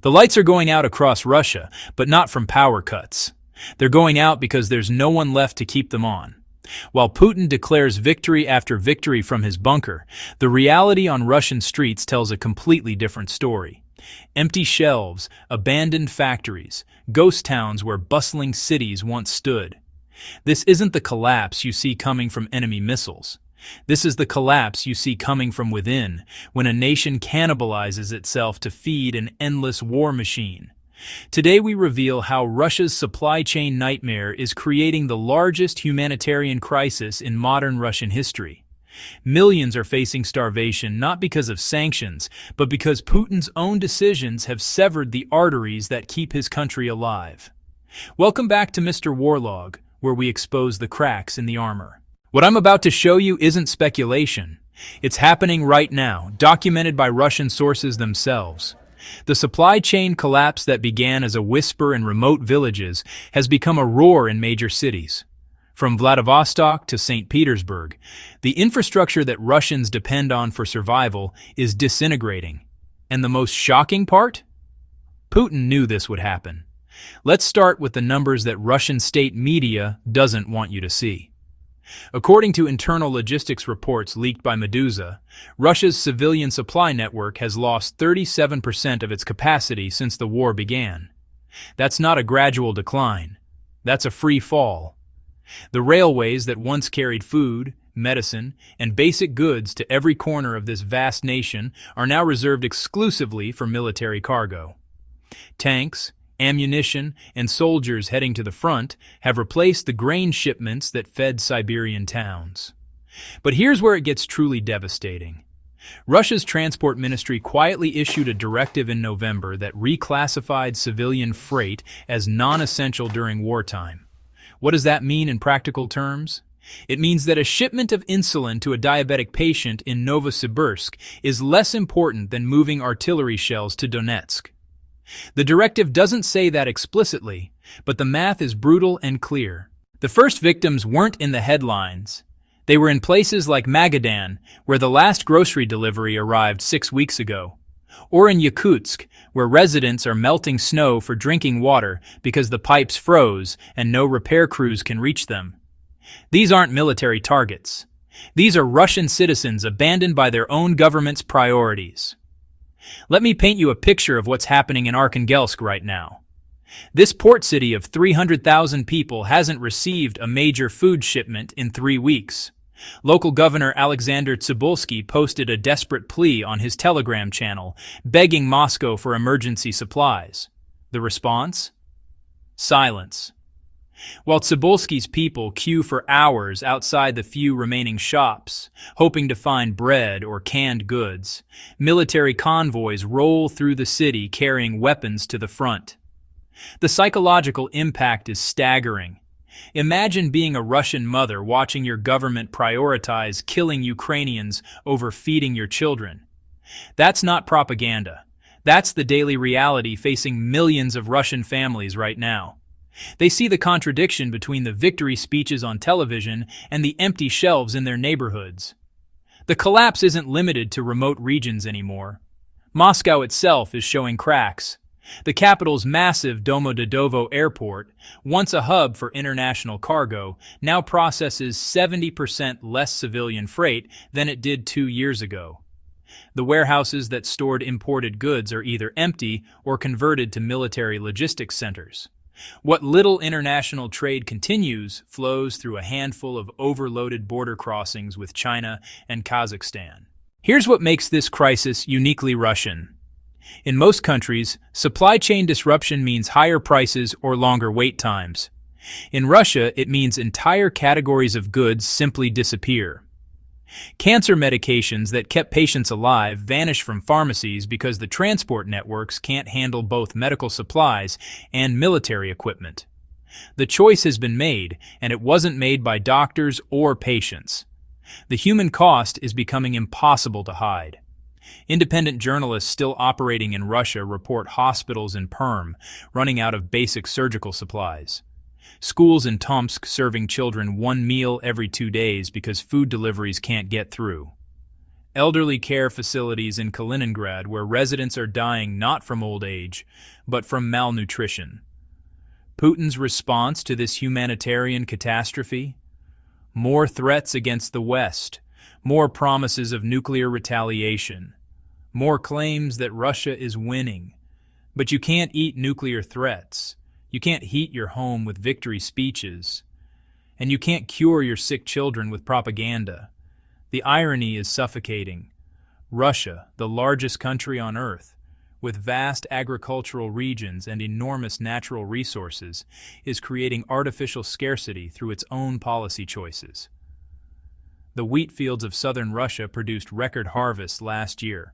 The lights are going out across Russia, but not from power cuts. They're going out because there's no one left to keep them on. While Putin declares victory after victory from his bunker, the reality on Russian streets tells a completely different story. Empty shelves, abandoned factories, ghost towns where bustling cities once stood. This isn't the collapse you see coming from enemy missiles. This is the collapse you see coming from within, when a nation cannibalizes itself to feed an endless war machine. Today we reveal how Russia's supply chain nightmare is creating the largest humanitarian crisis in modern Russian history. Millions are facing starvation not because of sanctions, but because Putin's own decisions have severed the arteries that keep his country alive. Welcome back to Mr. Warlog, where we expose the cracks in the armor. What I'm about to show you isn't speculation. It's happening right now, documented by Russian sources themselves. The supply chain collapse that began as a whisper in remote villages has become a roar in major cities. From Vladivostok to St. Petersburg, the infrastructure that Russians depend on for survival is disintegrating. And the most shocking part? Putin knew this would happen. Let's start with the numbers that Russian state media doesn't want you to see. According to internal logistics reports leaked by Medusa, Russia's civilian supply network has lost 37% of its capacity since the war began. That's not a gradual decline. That's a free fall. The railways that once carried food, medicine, and basic goods to every corner of this vast nation are now reserved exclusively for military cargo. Tanks, ammunition, and soldiers heading to the front have replaced the grain shipments that fed Siberian towns. But here's where it gets truly devastating. Russia's transport ministry quietly issued a directive in November that reclassified civilian freight as non-essential during wartime. What does that mean in practical terms? It means that a shipment of insulin to a diabetic patient in Novosibirsk is less important than moving artillery shells to Donetsk. The directive doesn't say that explicitly, but the math is brutal and clear. The first victims weren't in the headlines. They were in places like Magadan, where the last grocery delivery arrived 6 weeks ago, or in Yakutsk, where residents are melting snow for drinking water because the pipes froze and no repair crews can reach them. These aren't military targets. These are Russian citizens abandoned by their own government's priorities. Let me paint you a picture of what's happening in Arkhangelsk right now. This port city of 300,000 people hasn't received a major food shipment in 3 weeks. Local Governor Alexander Tsibulsky posted a desperate plea on his Telegram channel, begging Moscow for emergency supplies. The response? Silence. While Tsibulsky's people queue for hours outside the few remaining shops, hoping to find bread or canned goods, military convoys roll through the city carrying weapons to the front. The psychological impact is staggering. Imagine being a Russian mother watching your government prioritize killing Ukrainians over feeding your children. That's not propaganda. That's the daily reality facing millions of Russian families right now. They see the contradiction between the victory speeches on television and the empty shelves in their neighborhoods. The collapse isn't limited to remote regions anymore. Moscow itself is showing cracks. The capital's massive Domodedovo airport, once a hub for international cargo, now processes 70% less civilian freight than it did 2 years ago. The warehouses that stored imported goods are either empty or converted to military logistics centers. What little international trade continues flows through a handful of overloaded border crossings with China and Kazakhstan. Here's what makes this crisis uniquely Russian. In most countries, supply chain disruption means higher prices or longer wait times. In Russia, it means entire categories of goods simply disappear. Cancer medications that kept patients alive vanish from pharmacies because the transport networks can't handle both medical supplies and military equipment. The choice has been made, and it wasn't made by doctors or patients. The human cost is becoming impossible to hide. Independent journalists still operating in Russia report hospitals in Perm running out of basic surgical supplies. Schools in Tomsk serving children 1 meal every 2 days because food deliveries can't get through. elderly care facilities in Kaliningrad where residents are dying not from old age, but from malnutrition. Putin's response to this humanitarian catastrophe? More threats against the West, more promises of nuclear retaliation, more claims that Russia is winning. But you can't eat nuclear threats. You can't heat your home with victory speeches. And you can't cure your sick children with propaganda. The irony is suffocating. Russia, the largest country on Earth, with vast agricultural regions and enormous natural resources, is creating artificial scarcity through its own policy choices. The wheat fields of southern Russia produced record harvests last year,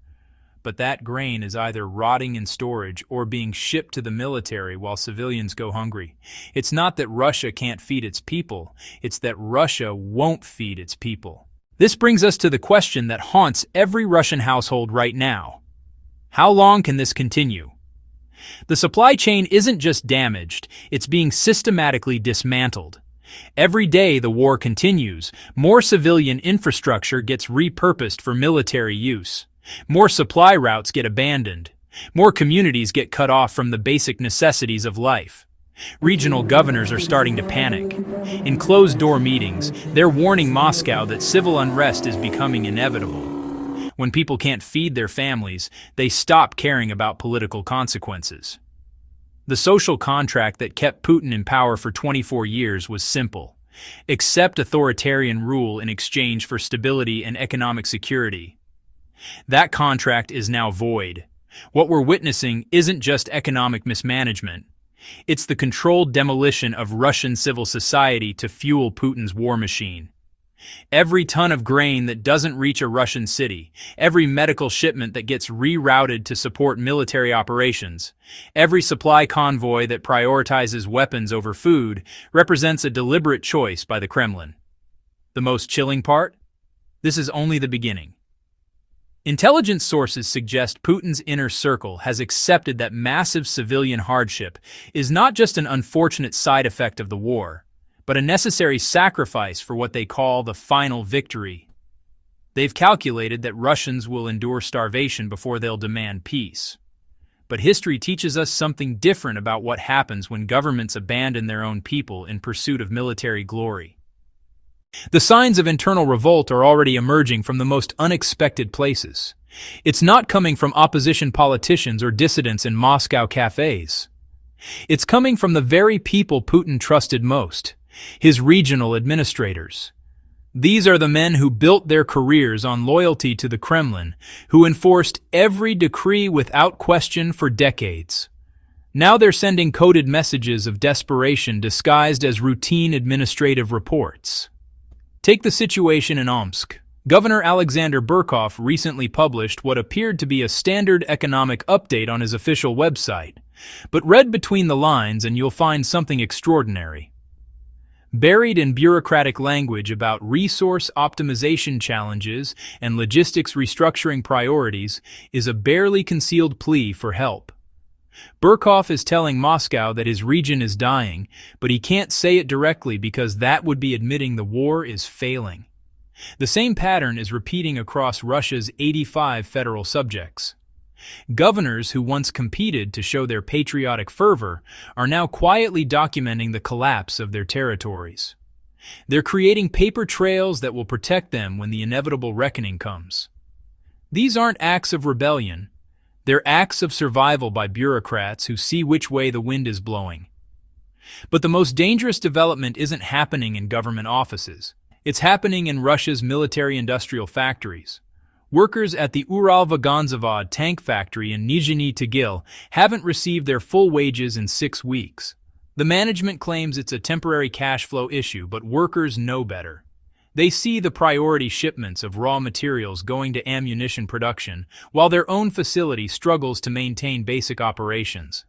but that grain is either rotting in storage or being shipped to the military while civilians go hungry. It's not that Russia can't feed its people, it's that Russia won't feed its people. This brings us to the question that haunts every Russian household right now. How long can this continue? The supply chain isn't just damaged, it's being systematically dismantled. Every day the war continues, more civilian infrastructure gets repurposed for military use. More supply routes get abandoned. More communities get cut off from the basic necessities of life. Regional governors are starting to panic. In closed-door meetings, they're warning Moscow that civil unrest is becoming inevitable. When people can't feed their families, they stop caring about political consequences. The social contract that kept Putin in power for 24 years was simple. Accept authoritarian rule in exchange for stability and economic security. That contract is now void. What we're witnessing isn't just economic mismanagement. It's the controlled demolition of Russian civil society to fuel Putin's war machine. Every ton of grain that doesn't reach a Russian city, every medical shipment that gets rerouted to support military operations, every supply convoy that prioritizes weapons over food represents a deliberate choice by the Kremlin. The most chilling part? This is only the beginning. Intelligence sources suggest Putin's inner circle has accepted that massive civilian hardship is not just an unfortunate side effect of the war, but a necessary sacrifice for what they call the final victory. They've calculated that Russians will endure starvation before they'll demand peace. But history teaches us something different about what happens when governments abandon their own people in pursuit of military glory. The signs of internal revolt are already emerging from the most unexpected places. It's not coming from opposition politicians or dissidents in Moscow cafes. It's coming from the very people Putin trusted most, his regional administrators. These are the men who built their careers on loyalty to the Kremlin, who enforced every decree without question for decades. Now they're sending coded messages of desperation disguised as routine administrative reports. Take the situation in Omsk. Governor Alexander Burkov recently published what appeared to be a standard economic update on his official website. But read between the lines and you'll find something extraordinary. Buried in bureaucratic language about resource optimization challenges and logistics restructuring priorities is a barely concealed plea for help. Burkov is telling Moscow that his region is dying, but he can't say it directly because that would be admitting the war is failing. The same pattern is repeating across Russia's 85 federal subjects. Governors who once competed to show their patriotic fervor are now quietly documenting the collapse of their territories. They're creating paper trails that will protect them when the inevitable reckoning comes. These aren't acts of rebellion. They're acts of survival by bureaucrats who see which way the wind is blowing. But the most dangerous development isn't happening in government offices. It's happening in Russia's military-industrial factories. Workers at the Uralvagonzavod tank factory in Nizhny Tagil haven't received their full wages in 6 weeks. The management claims it's a temporary cash flow issue, but workers know better. They see the priority shipments of raw materials going to ammunition production, while their own facility struggles to maintain basic operations.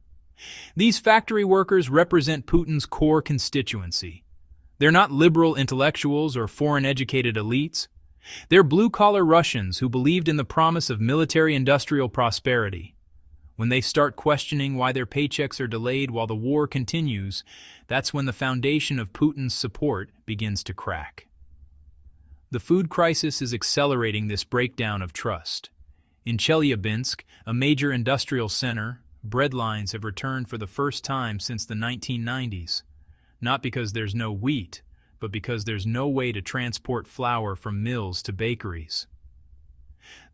These factory workers represent Putin's core constituency. They're not liberal intellectuals or foreign-educated elites. They're blue-collar Russians who believed in the promise of military-industrial prosperity. When they start questioning why their paychecks are delayed while the war continues, that's when the foundation of Putin's support begins to crack. The food crisis is accelerating this breakdown of trust. In Chelyabinsk, a major industrial center, bread lines have returned for the first time since the 1990s. Not because there's no wheat, but because there's no way to transport flour from mills to bakeries.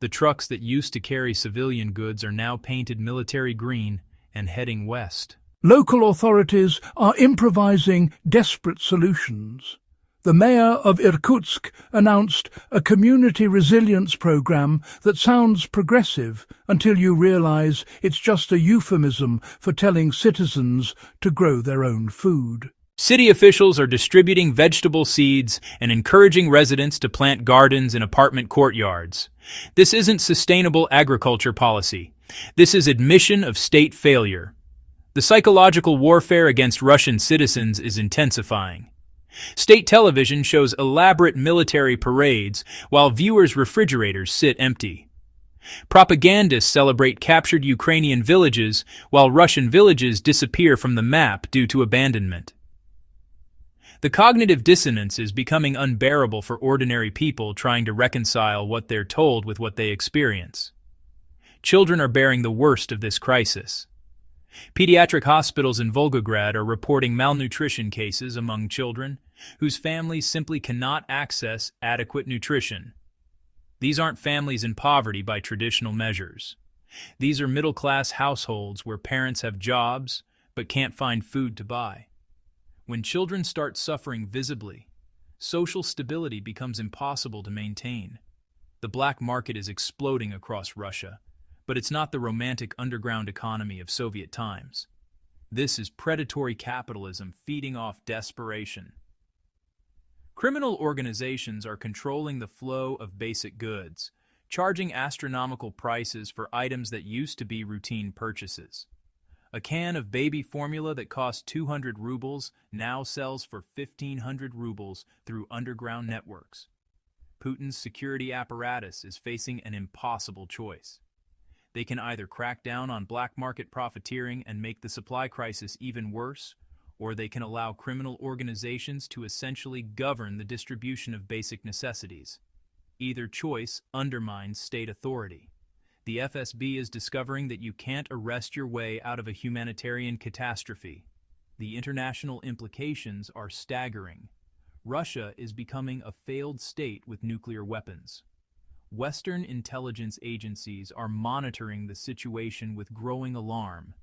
The trucks that used to carry civilian goods are now painted military green and heading west. Local authorities are improvising desperate solutions. The mayor of Irkutsk announced a community resilience program that sounds progressive until you realize it's just a euphemism for telling citizens to grow their own food. City officials are distributing vegetable seeds and encouraging residents to plant gardens in apartment courtyards. This isn't sustainable agriculture policy. This is admission of state failure. The psychological warfare against Russian citizens is intensifying. State television shows elaborate military parades while viewers' refrigerators sit empty. Propagandists celebrate captured Ukrainian villages while Russian villages disappear from the map due to abandonment. The cognitive dissonance is becoming unbearable for ordinary people trying to reconcile what they're told with what they experience. Children are bearing the worst of this crisis. Pediatric hospitals in Volgograd are reporting malnutrition cases among children whose families simply cannot access adequate nutrition. These aren't families in poverty by traditional measures. These are middle-class households where parents have jobs but can't find food to buy. When children start suffering visibly, social stability becomes impossible to maintain. The black market is exploding across Russia, but it's not the romantic underground economy of Soviet times. This is predatory capitalism feeding off desperation. Criminal organizations are controlling the flow of basic goods, charging astronomical prices for items that used to be routine purchases. A can of baby formula that cost 200 rubles now sells for 1,500 rubles through underground networks. Putin's security apparatus is facing an impossible choice. They can either crack down on black market profiteering and make the supply crisis even worse, or they can allow criminal organizations to essentially govern the distribution of basic necessities. Either choice undermines state authority. The FSB is discovering that you can't arrest your way out of a humanitarian catastrophe. The international implications are staggering. Russia is becoming a failed state with nuclear weapons. Western intelligence agencies are monitoring the situation with growing alarm,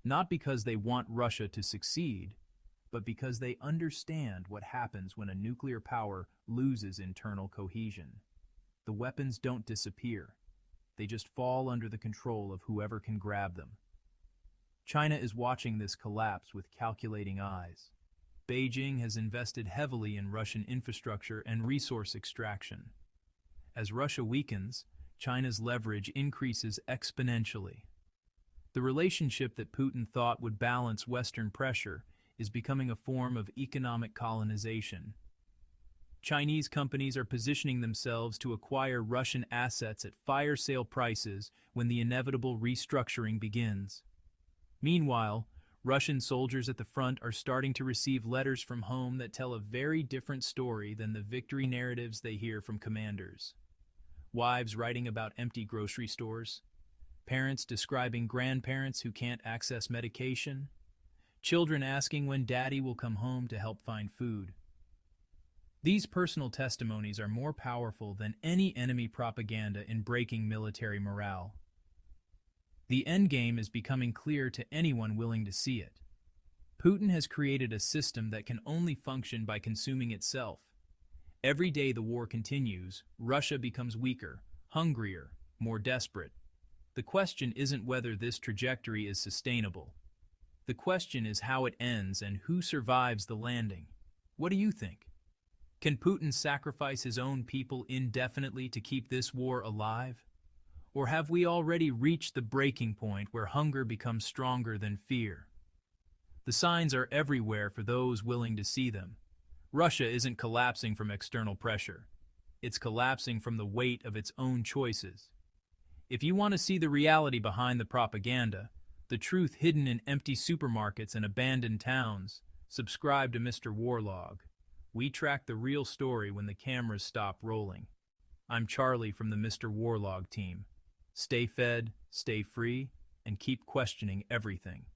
not because they want Russia to succeed, but because they understand what happens when a nuclear power loses internal cohesion. The weapons don't disappear. They just fall under the control of whoever can grab them. China is watching this collapse with calculating eyes. Beijing has invested heavily in Russian infrastructure and resource extraction. As Russia weakens, China's leverage increases exponentially. The relationship that Putin thought would balance Western pressure is becoming a form of economic colonization. Chinese companies are positioning themselves to acquire Russian assets at fire sale prices when the inevitable restructuring begins. Meanwhile, Russian soldiers at the front are starting to receive letters from home that tell a very different story than the victory narratives they hear from commanders. Wives writing about empty grocery stores, parents describing grandparents who can't access medication, children asking when daddy will come home to help find food. These personal testimonies are more powerful than any enemy propaganda in breaking military morale. The endgame is becoming clear to anyone willing to see it. Putin has created a system that can only function by consuming itself. Every day the war continues, Russia becomes weaker, hungrier, more desperate. The question isn't whether this trajectory is sustainable. The question is how it ends and who survives the landing. What do you think? Can Putin sacrifice his own people indefinitely to keep this war alive? Or have we already reached the breaking point where hunger becomes stronger than fear? The signs are everywhere for those willing to see them. Russia isn't collapsing from external pressure. It's collapsing from the weight of its own choices. If you want to see the reality behind the propaganda, the truth hidden in empty supermarkets and abandoned towns, subscribe to Mr. Warlog. We track the real story when the cameras stop rolling. I'm Charlie from the Mr. Warlog team. Stay fed, stay free, and keep questioning everything.